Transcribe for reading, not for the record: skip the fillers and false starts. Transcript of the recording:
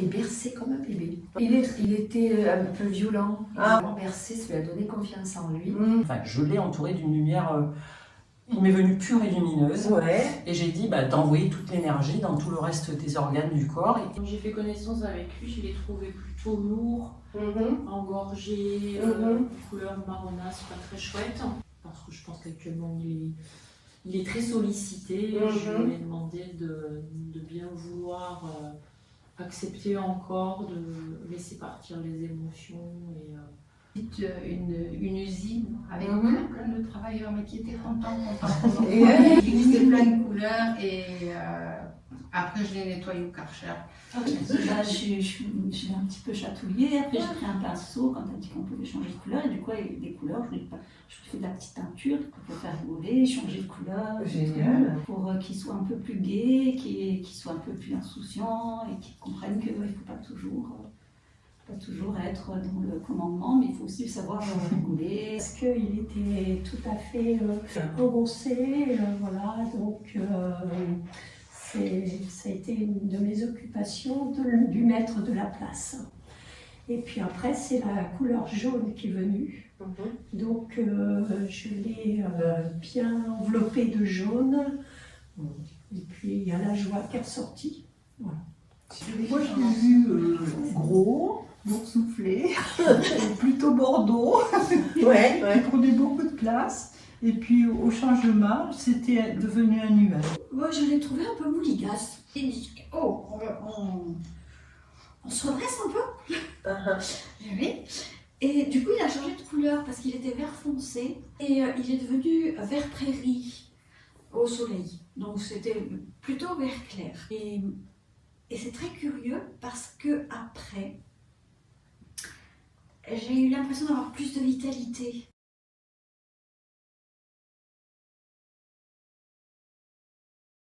été bercé comme un bébé. Il était un peu violent. Bercé, ça lui a donné confiance en lui. Enfin, je l'ai entouré d'une lumière, il m'est venu pure et lumineuse. Ouais. Et j'ai dit d'envoyer toute l'énergie dans tout le reste des organes du corps. Donc j'ai fait connaissance avec lui, je l'ai trouvé plutôt lourd, engorgé, couleur marronasse, pas très chouette. Parce que je pense qu'actuellement il est très sollicité. Je lui ai demandé de bien vouloir accepter encore, de laisser partir les émotions. Une usine avec plein de travailleurs, mais qui étaient contents. C'était plein de couleurs et après je l'ai nettoyé au Karcher. Je suis un petit peu chatouillée. Après j'ai pris un pinceau quand elle dit qu'on pouvait changer de couleur et du coup avec des couleurs, je lui fais de la petite teinture pour faire rigoler, changer de couleur. Génial. Pour qu'il soit un peu plus gai, qu'il soit un peu plus insouciant et qu'il comprenne qu'il ne faut pas toujours être dans le commandement, mais il faut aussi savoir rigoler. Parce qu'il était tout à fait engoncé, voilà, donc ça a été une de mes occupations de lui mettre de la place. Et puis après, c'est la couleur jaune qui est venue. Donc je l'ai bien enveloppé de jaune. Et puis il y a la joie qui est ressortie. Voilà. Moi je l'ai vu gros, boursouflé, plutôt bordeaux, qui prenait beaucoup de place. Et puis au changement, c'était devenu un nuage. Moi, je l'ai trouvé un peu mouligasse. Il dit, oh, on se redresse un peu. Oui. Et du coup, il a changé de couleur parce qu'il était vert foncé et il est devenu vert prairie au soleil. Donc c'était plutôt vert clair. Et c'est très curieux parce que après, j'ai eu l'impression d'avoir plus de vitalité.